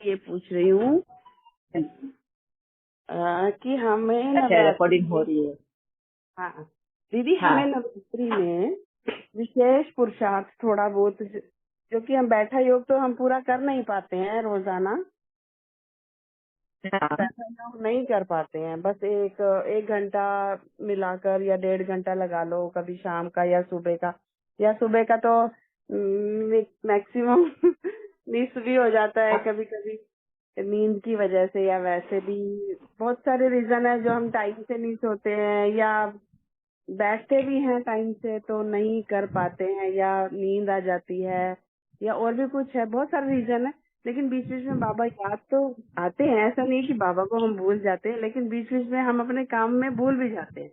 ये पूछ रही हूँ कि हमें अच्छा, रिकॉर्डिंग हो नवरात्रि। रही है। हाँ दीदी, हाँ हमें नवरात्रि में विशेष पुरुषार्थ थोड़ा बहुत, जो कि हम बैठा योग तो हम पूरा कर नहीं पाते हैं रोजाना, हाँ बैठा योग नहीं कर पाते हैं। बस एक घंटा मिलाकर या 1.5 घंटा लगा लो, कभी शाम का या सुबह का। या सुबह का तो मैक्सिमम मिस भी हो जाता है कभी कभी, नींद की वजह से, या वैसे भी बहुत सारे रीजन है जो हम टाइम से नहीं सोते हैं, या बैठते भी हैं टाइम से तो नहीं कर पाते हैं, या नींद आ जाती है, या और भी कुछ है, बहुत सारे रीजन है। लेकिन बीच बीच में बाबा याद तो आते हैं, ऐसा नहीं कि बाबा को हम भूल जाते हैं, लेकिन बीच बीच में हम अपने काम में भूल भी जाते हैं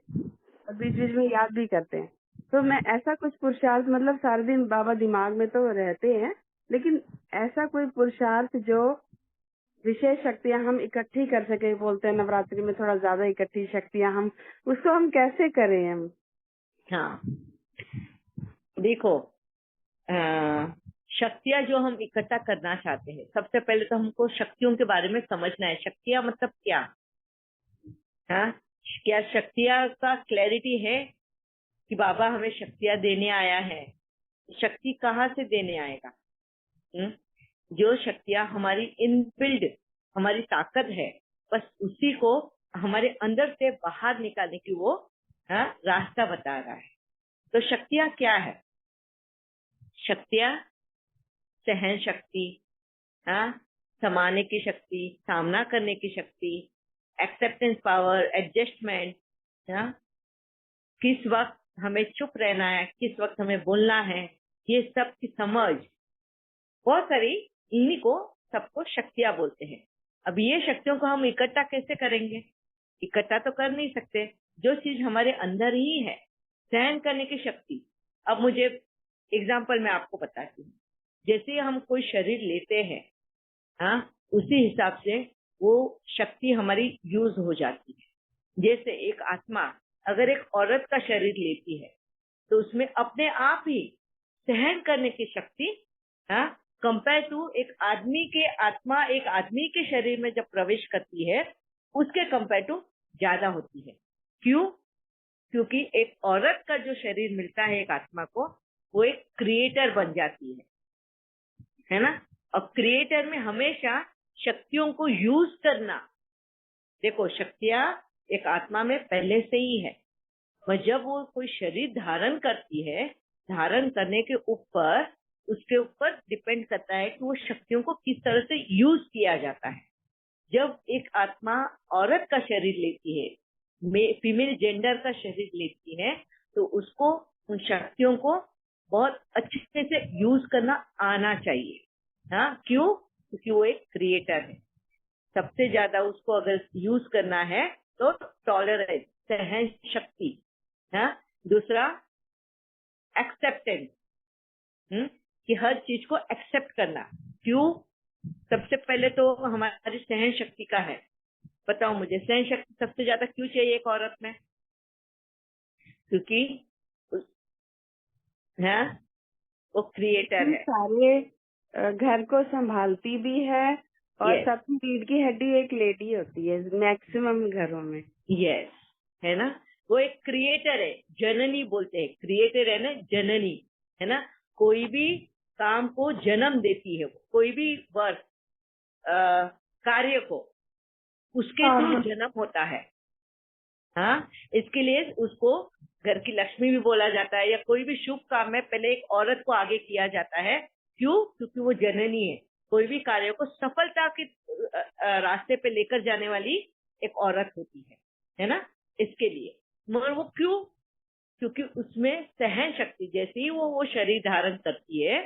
और बीच बीच में याद भी करते हैं। तो मैं ऐसा कुछ पुरुषार्थ, मतलब सारे दिन बाबा दिमाग में तो रहते हैं, लेकिन ऐसा कोई पुरुषार्थ जो विशेष शक्तियां हम इकट्ठी कर सके, बोलते हैं नवरात्रि में थोड़ा ज्यादा इकट्ठी शक्तियां, हम उसको हम कैसे करें हम? हाँ। देखो, शक्तियां जो हम इकट्ठा करना चाहते हैं, सबसे पहले तो हमको शक्तियों के बारे में समझना है। शक्तियां मतलब क्या? हाँ, क्या शक्तियां का क्लैरिटी है कि बाबा हमें शक्तियां देने आया है? शक्ति कहाँ से देने आएगा? जो शक्तियां हमारी इनबिल्ड, हमारी ताकत है, बस उसी को हमारे अंदर से बाहर निकालने की वो रास्ता बता रहा है। तो शक्तियां क्या है? शक्तियां सहन शक्ति, हाँ, समाने की शक्ति, सामना करने की शक्ति, एक्सेप्टेंस पावर, एडजस्टमेंट, हाँ, किस वक्त हमें चुप रहना है, किस वक्त हमें बोलना है, ये सब की समझ, बहुत सारी, इन्हीं को सबको शक्तियां बोलते हैं। अब ये शक्तियों को हम इकट्ठा कैसे करेंगे? इकट्ठा तो कर नहीं सकते। जो चीज हमारे अंदर ही है, सहन करने की शक्ति। अब मुझे एग्जाम्पल मैं आपको बताती हूँ। जैसे हम कोई शरीर लेते हैं, हाँ, उसी हिसाब से वो शक्ति हमारी यूज हो जाती है। जैसे एक आत्मा अगर एक औरत का शरीर लेती है तो उसमें अपने आप ही सहन करने की शक्ति, हाँ, कंपेयर टू एक आदमी के आत्मा एक आदमी के शरीर में जब प्रवेश करती है उसके कंपेयर टू ज्यादा होती है। क्यों? क्योंकि एक औरत का जो शरीर मिलता है एक आत्मा को, वो एक क्रिएटर बन जाती है ना। और क्रिएटर में हमेशा शक्तियों को यूज करना। देखो, शक्तियां एक आत्मा में पहले से ही है, पर जब वो कोई शरीर धारण करती है, धारण करने के ऊपर उसके ऊपर डिपेंड करता है कि वो शक्तियों को किस तरह से यूज किया जाता है। जब एक आत्मा औरत का शरीर लेती है, फीमेल जेंडर का शरीर लेती है, तो उसको उन शक्तियों को बहुत अच्छे से यूज करना आना चाहिए। हाँ, क्यों? क्योंकि वो एक क्रिएटर है। सबसे ज्यादा उसको अगर यूज करना है तो टॉलरेंस, सहन शक्ति, हाँ, दूसरा एक्सेप्टेंस, कि हर चीज को एक्सेप्ट करना। क्यों? सबसे पहले तो हमारी सहन शक्ति का है। बताओ मुझे, सहन शक्ति सबसे ज्यादा क्यों चाहिए एक औरत में? क्योंकि हाँ, वो क्रिएटर है। सारे घर को संभालती भी है, और यस, सबकी रीढ़ की हड्डी एक लेडी होती है मैक्सिमम घरों में। यस, है ना। वो एक क्रिएटर है, जननी बोलते हैं। क्रिएटर है ना, जननी, है ना। कोई भी काम को जन्म देती है, कोई भी वर्क, कार्य को उसके थ्रू हाँ, जन्म होता है। हाँ, इसके लिए उसको घर की लक्ष्मी भी बोला जाता है, या कोई भी शुभ काम में पहले एक औरत को आगे किया जाता है। क्यों? क्योंकि वो जननी है। कोई भी कार्य को सफलता के रास्ते पे लेकर जाने वाली एक औरत होती है ना। इसके लिए, मगर वो क्यों? क्योंकि उसमें सहन शक्ति, जैसे ही वो शरीर धारण करती है,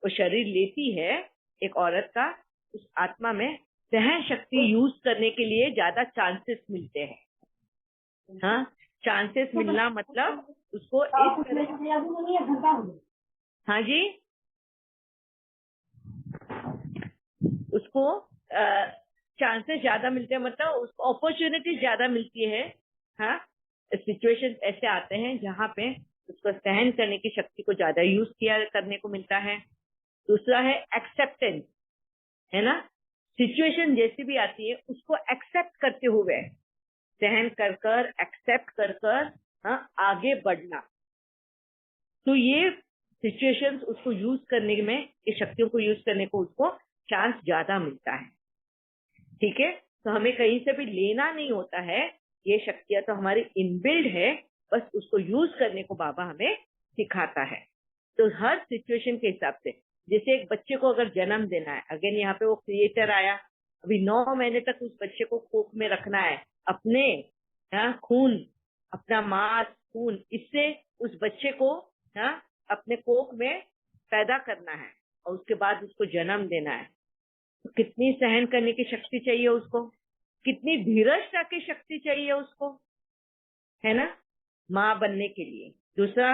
वो शरीर लेती है एक औरत का, उस आत्मा में सहन शक्ति यूज करने के लिए ज्यादा चांसेस मिलते हैं। हाँ, चांसेस मिलना मतलब उसको इस तरह, हाँ जी, उसको चांसेस ज्यादा मिलते हैं, मतलब उसको अपॉर्चुनिटी ज्यादा मिलती है। हाँ, सिचुएशन ऐसे आते हैं जहाँ पे उसको सहन करने की शक्ति को ज्यादा यूज किया करने को मिलता है। दूसरा है एक्सेप्टेंस, है ना। सिचुएशन जैसी भी आती है उसको एक्सेप्ट करते हुए, सहन कर कर, एक्सेप्ट कर कर, हाँ, आगे बढ़ना। तो ये सिचुएशंस उसको यूज करने में, ये शक्तियों को यूज करने को उसको चांस ज्यादा मिलता है। ठीक है, तो हमें कहीं से भी लेना नहीं होता है, ये शक्तियां तो हमारी इनबिल्ड है, बस उसको यूज करने को बाबा हमें सिखाता है। तो हर सिचुएशन के हिसाब से, जैसे एक बच्चे को अगर जन्म देना है, अगेन यहाँ पे वो क्रिएटर आया, अभी 9 महीने तक उस बच्चे को कोख में रखना है, अपने खून, अपना मांस खून, इससे उस बच्चे को अपने कोख में पैदा करना है और उसके बाद उसको जन्म देना है। तो कितनी सहन करने की शक्ति चाहिए उसको, कितनी धीरजता की शक्ति चाहिए उसको, है ना, माँ बनने के लिए। दूसरा,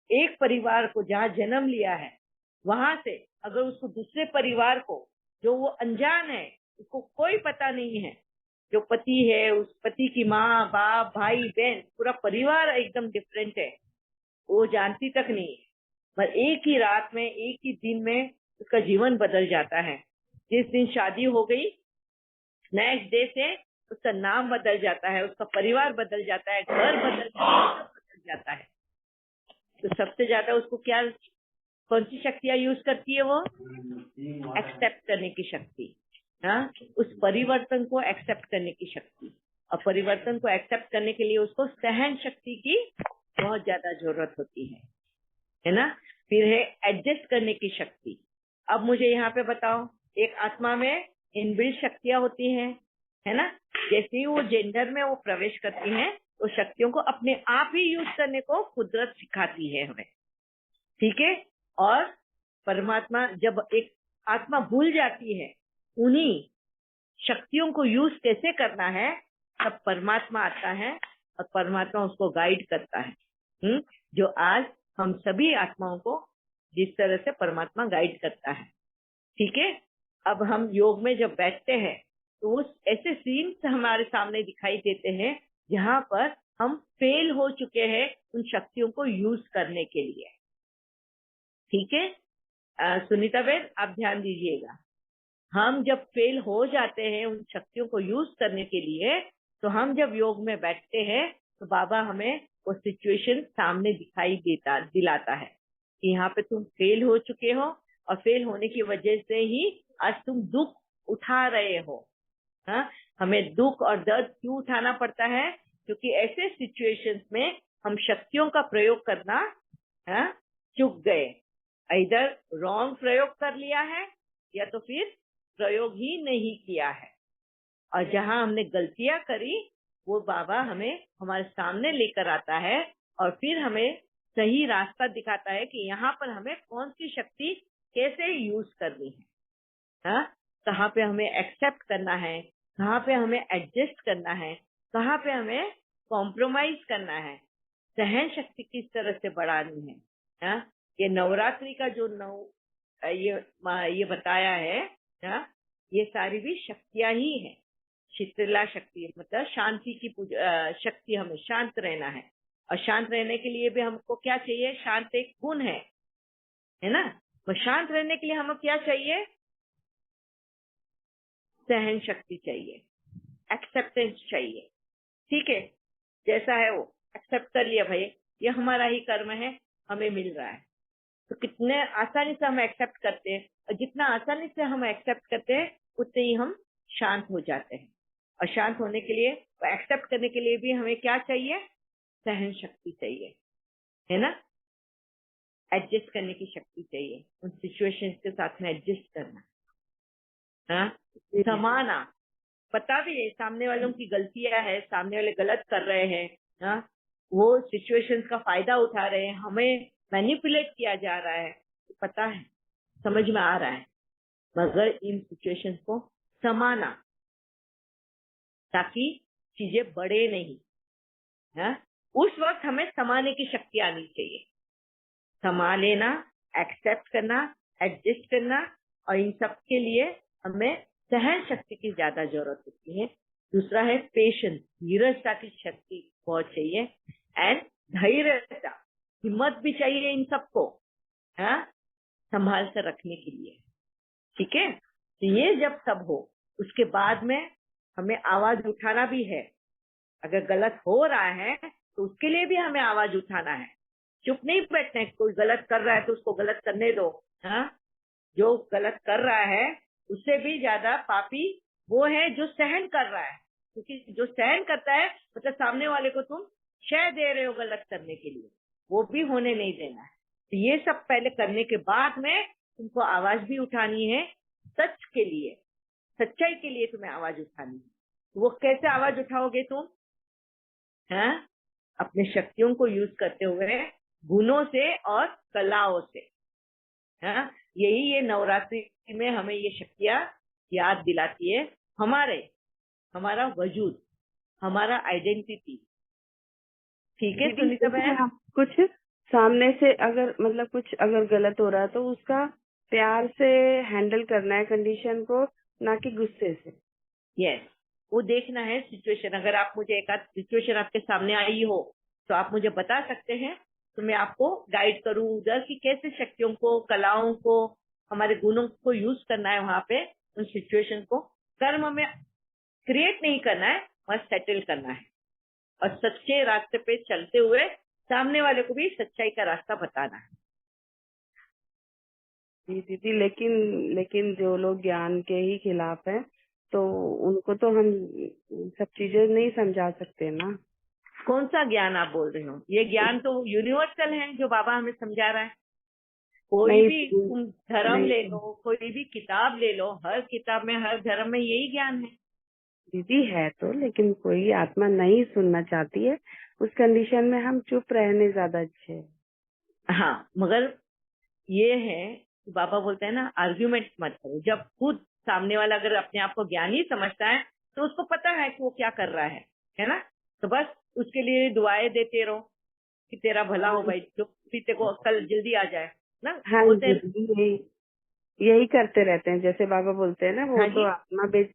एक परिवार को जहाँ जन्म लिया है वहां से अगर उसको दूसरे परिवार को, जो वो अनजान है, उसको कोई पता नहीं है, जो पति है, उस पति की माँ बाप भाई बहन पूरा परिवार एकदम डिफरेंट है, वो जानती तक नहीं है, पर एक ही रात में, एक ही दिन में उसका जीवन बदल जाता है। जिस दिन शादी हो गई, नेक्स्ट डे से उसका नाम बदल जाता है, उसका परिवार बदल जाता है, घर बदल जाता है, सब बदल जाता है। तो सबसे ज्यादा उसको क्या, कौन सी शक्तियां यूज करती है वो? एक्सेप्ट करने की शक्ति, हाँ, उस परिवर्तन को एक्सेप्ट करने की शक्ति। और परिवर्तन को एक्सेप्ट करने के लिए उसको सहन शक्ति की बहुत ज्यादा जरूरत होती है ना। फिर है एडजस्ट करने की शक्ति। अब मुझे यहाँ पे बताओ, एक आत्मा में इनबिल्ट शक्तियां होती हैं, है ना, जैसे ही वो जेंडर में वो प्रवेश करती हैं, तो शक्तियों को अपने आप ही यूज करने को कुदरत सिखाती है हमें। ठीक है, और परमात्मा, जब एक आत्मा भूल जाती है उन्हीं शक्तियों को यूज कैसे करना है, तब परमात्मा आता है और परमात्मा उसको गाइड करता है। जो आज हम सभी आत्माओं को जिस तरह से परमात्मा गाइड करता है। ठीक है, अब हम योग में जब बैठते हैं तो उस ऐसे सीन्स हमारे सामने दिखाई देते हैं जहां पर हम फेल हो चुके हैं उन शक्तियों को यूज करने के लिए। ठीक है, सुनीता बहन आप ध्यान दीजिएगा, हम जब फेल हो जाते हैं उन शक्तियों को यूज करने के लिए, तो हम जब योग में बैठते हैं तो बाबा हमें वो सिचुएशन सामने दिलाता है कि यहाँ पे तुम फेल हो चुके हो और फेल होने की वजह से ही आज तुम दुख उठा रहे हो। हाँ, हमें दुख और दर्द क्यों उठाना पड़ता है? क्योंकि ऐसे सिचुएशंस में हम शक्तियों का प्रयोग करना चूक गए, इधर रॉन्ग प्रयोग कर लिया है या तो फिर प्रयोग ही नहीं किया है। और जहां हमने गलतियां करी वो बाबा हमें हमारे सामने लेकर आता है और फिर हमें सही रास्ता दिखाता है कि यहाँ पर हमें कौन सी शक्ति कैसे यूज करनी है, कहाँ पे हमें एक्सेप्ट करना है, कहाँ पे हमें एडजस्ट करना है, कहाँ पे हमें कॉम्प्रोमाइज करना है, सहन शक्ति किस तरह से बढ़ानी है। ये नवरात्रि का जो ये बताया है, ये सारी भी शक्तियां ही है। शीतला शक्ति मतलब शांति की शक्ति, हमें शांत रहना है, और शांत रहने के लिए भी हमको क्या चाहिए? शांत एक गुण है ना। तो शांत रहने के लिए हमें क्या चाहिए? सहन शक्ति चाहिए, एक्सेप्टेंस चाहिए। ठीक है, जैसा है वो एक्सेप्ट कर लिया, भाई ये हमारा ही कर्म है, हमें मिल रहा है। तो कितने आसानी से हम एक्सेप्ट करते हैं, और जितना आसानी से हम एक्सेप्ट करते हैं उतने ही हम शांत हो जाते हैं। और शांत होने के लिए, एक्सेप्ट करने के लिए भी हमें क्या चाहिए? सहन शक्ति चाहिए, है ना, एडजस्ट करने की शक्ति चाहिए, उन सिचुएशंस के साथ में एडजस्ट करना, समाना। पता भी है सामने वालों की गलतियां है, सामने वाले गलत कर रहे हैं, वो सिचुएशंस का फायदा उठा रहे हैं, हमें मैनिपुलेट किया जा रहा है, पता है, समझ में आ रहा है, मगर इन सिचुएशंस को समाना ताकि चीजें बढ़े नहीं। उस वक्त हमें समाने की शक्ति आनी चाहिए, समा लेना, एक्सेप्ट करना, एडजस्ट करना, और इन सब के लिए हमें सहन शक्ति की ज्यादा जरूरत होती है। दूसरा है पेशेंस, धीरजता की शक्ति बहुत चाहिए, एंड धैर्यता, हिम्मत भी चाहिए इन सबको संभाल कर रखने के लिए। ठीक है, तो ये जब सब हो उसके बाद में हमें आवाज उठाना भी है। अगर गलत हो रहा है तो उसके लिए भी हमें आवाज उठाना है। चुप नहीं बैठना है, कोई गलत कर रहा है तो उसको गलत करने दो। हाँ, जो गलत कर रहा है उससे भी ज्यादा पापी वो है जो सहन कर रहा है, क्योंकि जो सहन करता है मतलब सामने वाले को तुम शय दे रहे हो गलत करने के लिए, वो भी होने नहीं देना है। तो ये सब पहले करने के बाद में तुमको आवाज भी उठानी है सच के लिए, सच्चाई के लिए तुम्हें आवाज उठानी है। वो कैसे आवाज उठाओगे तुम? हैं? अपने शक्तियों को यूज करते हुए, गुणों से और कलाओं से। हाँ, यही ये नवरात्रि में हमें ये शक्तियां याद दिलाती है, हमारा वजूद, हमारा आइडेंटिटी। ठीक है दीदी सुनीता जैसे बहन? हम कुछ सामने से अगर मतलब कुछ अगर गलत हो रहा है तो उसका प्यार से हैंडल करना है कंडीशन को, ना कि गुस्से से। यस, वो देखना है सिचुएशन। अगर आप मुझे एक आध सिचुएशन आपके सामने आई हो तो आप मुझे बता सकते हैं, तो मैं आपको गाइड करूं उधर कि कैसे शक्तियों को, कलाओं को, हमारे गुणों को यूज करना है वहां पे। उन सिचुएशन को कर्म में क्रिएट नहीं करना है, बस सेटल करना है और सच्चे रास्ते पे चलते हुए सामने वाले को भी सच्चाई का रास्ता बताना है। जी दीदी, लेकिन लेकिन जो लोग ज्ञान के ही खिलाफ हैं तो उनको तो हम सब चीजें नहीं समझा सकते ना। कौन सा ज्ञान आप बोल रहे हो? ये ज्ञान तो यूनिवर्सल है जो बाबा हमें समझा रहा है। कोई नहीं भी दीदी, तुम धर्म ले नहीं लो, कोई भी किताब ले लो, हर किताब में, हर धर्म में यही ज्ञान है। दीदी है तो, लेकिन कोई आत्मा नहीं सुनना चाहती है, उस कंडीशन में हम चुप रहने ज्यादा अच्छे हैं। हाँ, मगर ये है कि बाबा बोलते हैं ना, आर्ग्यूमेंट मत करो। जब खुद सामने वाला अगर अपने आप को ज्ञानी समझता है तो उसको पता है कि वो क्या कर रहा है ना? तो बस उसके लिए दुआएं देते रहो कि तेरा भला हो भाई, जो भी तेरे को कल जल्दी आ जाए ना, हाँ बोलते जी हैं। दीदी, यही यही करते रहते हैं। जैसे बाबा बोलते हैं ना, वो हाँ तो जी, आत्मा बेच,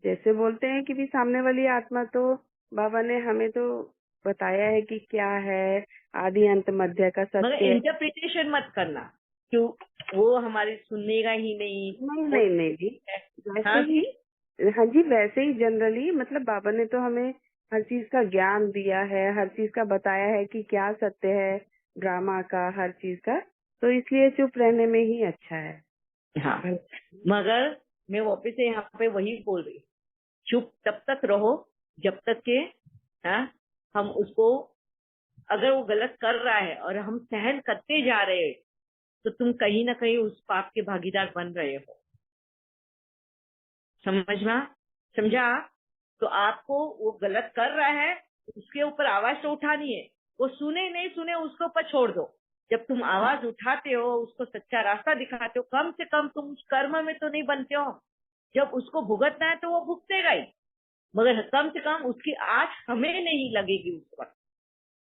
जैसे बोलते हैं कि भी सामने वाली आत्मा तो बाबा ने हमें तो बताया है कि क्या है, आदि अंत मध्य का मगर सत्य है। इंटरप्रिटेशन मत करना, क्यों? वो हमारी सुनने का ही नहीं। नहीं वो नहीं नहीं जी, वैसे हाँ, ही, हाँ जी वैसे ही जनरली, मतलब बाबा ने तो हमें हर चीज का ज्ञान दिया है, हर चीज का बताया है कि क्या सत्य है, ड्रामा का, हर चीज का। तो इसलिए चुप रहने में ही अच्छा है। हाँ, मगर मैं वापस से यहाँ पे वही बोल रही हूँ, चुप तब तक रहो जब तक के, हाँ, हम उसको, अगर वो गलत कर रहा है और हम सहन करते जा रहे हैं तो तुम कहीं ना कहीं उस पाप के भागीदार बन रहे हो। समझना, समझा? तो आपको, वो गलत कर रहा है, उसके ऊपर आवाज तो उठानी है। वो सुने नहीं सुने उसके ऊपर छोड़ दो। जब तुम आवाज उठाते हो, उसको सच्चा रास्ता दिखाते हो, कम से कम तुम उस कर्म में तो नहीं बनते हो। जब उसको भुगतना है तो वो भुगतेगा ही, मगर कम से कम उसकी आंच हमें नहीं लगेगी उस वक्त।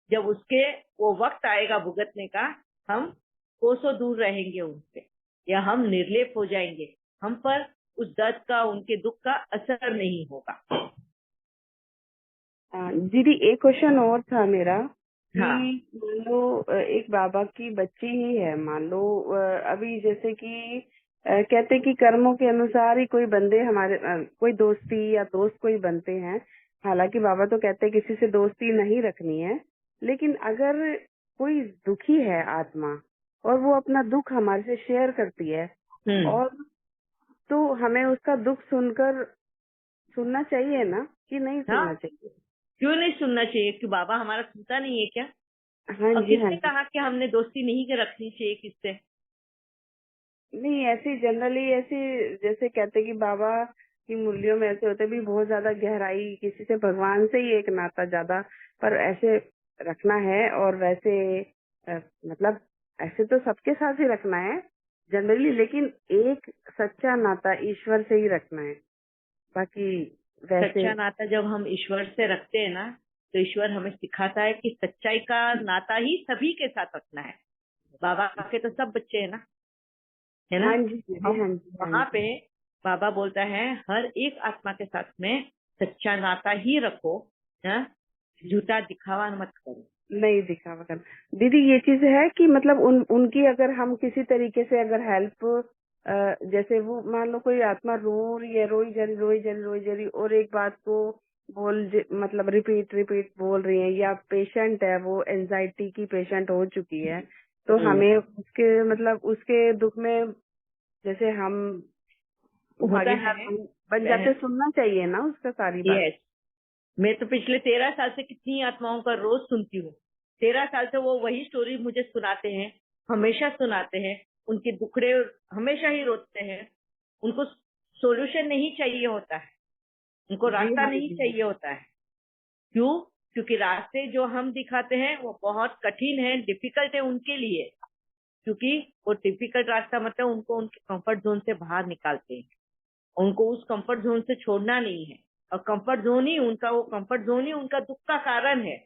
जब उसके वो वक्त आएगा भुगतने का, हम कोसों दूर रहेंगे उनसे, या हम निर्लेप हो जाएंगे, हम पर उस दर्द का, उनके दुख का असर नहीं होगा। दीदी एक क्वेश्चन और था मेरा कि हाँ, मान लो एक बाबा की बच्ची ही है, मान लो अभी जैसे कि कहते कि कर्मों के अनुसार ही कोई बंदे हमारे कोई दोस्ती या दोस्त कोई बनते हैं। हालांकि बाबा तो कहते हैं किसी से दोस्ती नहीं रखनी है, लेकिन अगर कोई दुखी है आत्मा और वो अपना दुख हमारे से शेयर करती है, और तो हमें उसका दुख सुनकर सुनना चाहिए ना, कि नहीं हाँ, सुनना चाहिए? क्यों नहीं सुनना चाहिए? कि बाबा हमारा सुनता नहीं है क्या? हाँ और जी, हाँ किसने जी। कहा कि हमने दोस्ती नहीं रखनी चाहिए किससे? नहीं, ऐसे जनरली ऐसे जैसे कहते कि बाबा की मुरलियों में ऐसे होते भी बहुत ज्यादा गहराई, किसी से भगवान से ही एक नाता ज्यादा, पर ऐसे रखना है। और वैसे मतलब ऐसे तो सबके साथ ही रखना है जनरली, लेकिन एक सच्चा नाता ईश्वर से ही रखना है, बाकी वैसे। सच्चा नाता जब हम ईश्वर से रखते हैं ना, तो ईश्वर हमें सिखाता है कि सच्चाई का नाता ही सभी के साथ रखना है। बाबा के तो सब बच्चे हैं ना, है ना? हाँ जी दीदी, अब हाँ जी, हाँ वहां जी। पे बाबा बोलता है हर एक आत्मा के साथ में सच्चा नाता ही रखो, है? झूठा दिखावा मत करो। नहीं दिखावा करना। दीदी ये चीज है कि मतलब उनकी अगर हम किसी तरीके से अगर हेल्प जैसे वो मान लो कोई आत्मा रो रही है, रोई जा रही और एक बात को मतलब रिपीट बोल रही है, या पेशेंट है वो एंजाइटी की पेशेंट हो चुकी है, तो हमें उसके मतलब उसके दुख में जैसे हम होता भागीदार है बन जाते, सुनना चाहिए ना उसका सारी बात। यस। मैं तो पिछले 13 साल से कितनी आत्माओं का रोज सुनती हूँ। 13 साल से वो वही स्टोरी मुझे सुनाते हैं, हमेशा सुनाते हैं। उनके दुखड़े हमेशा ही रोते हैं। उनको सॉल्यूशन नहीं चाहिए होता है, उनको जी रास्ता हाँ नहीं जी। चाहिए होता है। क्यों? क्योंकि रास्ते जो हम दिखाते हैं वो बहुत कठिन है, डिफिकल्ट है उनके लिए। क्योंकि वो डिफिकल्ट रास्ता मतलब उनको उनके कंफर्ट जोन से बाहर निकालते हैं। उनको उस कंफर्ट जोन से छोड़ना नहीं है, और कंफर्ट जोन ही उनका, वो कंफर्ट जोन ही उनका दुख का कारण है।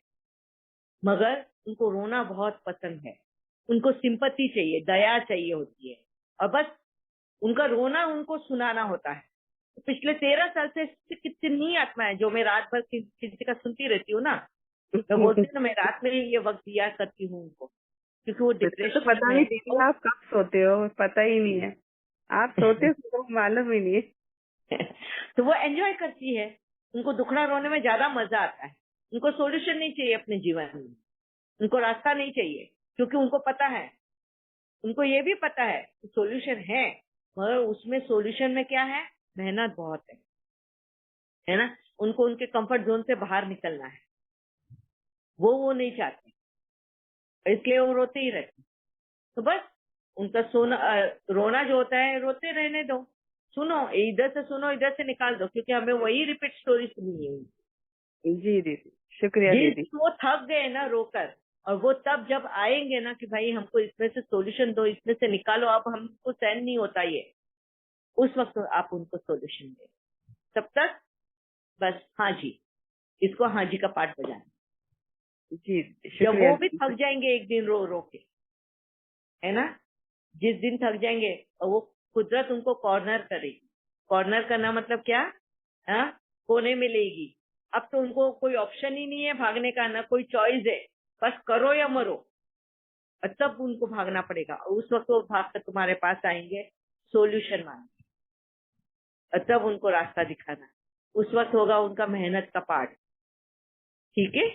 मगर उनको रोना बहुत पसंद है, उनको सिंपैथी चाहिए, दया चाहिए होती है, और बस उनका रोना उनको सुनाना होता है। तो पिछले 13 साल से कितनी आत्माएं जो मैं रात भर किसी का सुनती रहती हूँ ना, मैं बोलती हूँ ना, मैं रात में ही ये वक्त दिया करती हूँ उनको, क्योंकि वो मुझे तो डिप्रेशन पता में नहीं है। दीदी आप कब सोते हो, पता ही नहीं है। आप सोते हो तो मालूम ही नहीं है। तो वो एंजॉय करती है, उनको दुखड़ा रोने में ज्यादा मजा आता है। उनको सॉल्यूशन नहीं चाहिए अपने जीवन में, उनको रास्ता नहीं चाहिए, क्योंकि उनको पता है, उनको ये भी पता है कि सॉल्यूशन है, मगर उसमें सॉल्यूशन में क्या है, मेहनत बहुत है ना। उनको उनके कंफर्ट जोन से बाहर निकलना है, वो नहीं चाहते, इसलिए वो रोते ही रहते। तो बस उनका रोना जो होता है, रोते रहने दो। सुनो, इधर से सुनो, इधर से निकाल दो, क्योंकि हमें वही रिपीट स्टोरी सुननी है। जी दीदी, शुक्रिया जिस दीदी। वो थक गए ना रोकर, और वो तब जब आएंगे ना कि भाई हमको इसमें से सॉल्यूशन दो, इसमें से निकालो, अब हमको सहन नहीं होता ये, उस वक्त आप उनको सॉल्यूशन दे। तब तक बस हाँ जी, इसको हाँ जी का पाठ बजाना। जी दीदी, जब शुक्रिया वो भी दीदी। थक जाएंगे एक दिन रो रो के, है ना, जिस दिन थक जाएंगे, और वो कुदरत उनको कॉर्नर करेगी। कॉर्नर करना मतलब क्या? हाँ, कोने में लेगी। अब तो उनको कोई ऑप्शन ही नहीं है भागने का, ना कोई चॉइस है, बस करो या मरो। और तब उनको भागना पड़ेगा, और उस वक्त वो भाग कर तुम्हारे पास आएंगे सोल्यूशन मांगे, और तब उनको रास्ता दिखाना। उस वक्त होगा उनका मेहनत का पाठ। ठीक है।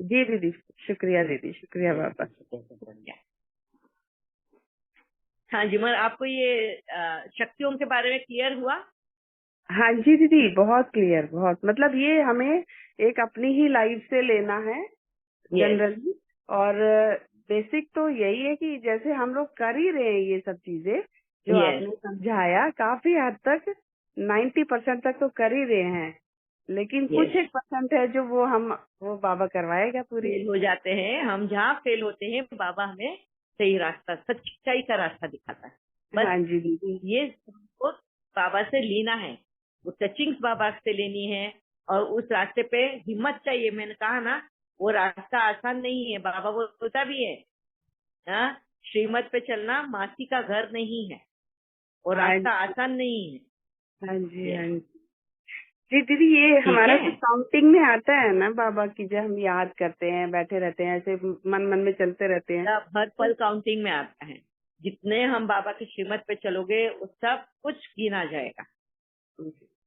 जी दीदी, शुक्रिया दीदी, शुक्रिया बाबा। हाँ जी, मगर आपको ये शक्तियों के बारे में क्लियर हुआ? हाँ जी दीदी, बहुत क्लियर, बहुत मतलब ये हमें एक अपनी ही लाइफ से लेना है यस जनरली। और बेसिक तो यही है कि जैसे हम लोग कर ही रहे हैं ये सब चीजें जो यस आपने समझाया, काफी हद तक 90% तक तो कर ही रहे हैं, लेकिन कुछ यस। एक परसेंट है जो वो बाबा करवाएगा पूरी। फेल हो जाते हैं हम, जहाँ फेल होते हैं बाबा हमें सही रास्ता, सच्चाई का रास्ता दिखाता है। बस हाँ जी दीदी। ये हमको बाबा से लेना है, वो टचिंग्स बाबा से लेनी है, और उस रास्ते पे हिम्मत चाहिए। मैंने कहा ना, वो रास्ता आसान नहीं है। बाबा वो बोलता भी है, हाँ, श्रीमत पे चलना मासी का घर नहीं है, वो हाँ रास्ता आसान नहीं है। हाँ जी, हाँ यस। जी। जी दीदी, ये ठीक हमारा है। जो काउंटिंग में आता है ना बाबा की, जो हम याद करते हैं, बैठे रहते हैं ऐसे मन मन में चलते रहते हैं। हर पल काउंटिंग में आता है। जितने हम बाबा की श्रीमत पे चलोगे वो सब कुछ गिना जाएगा।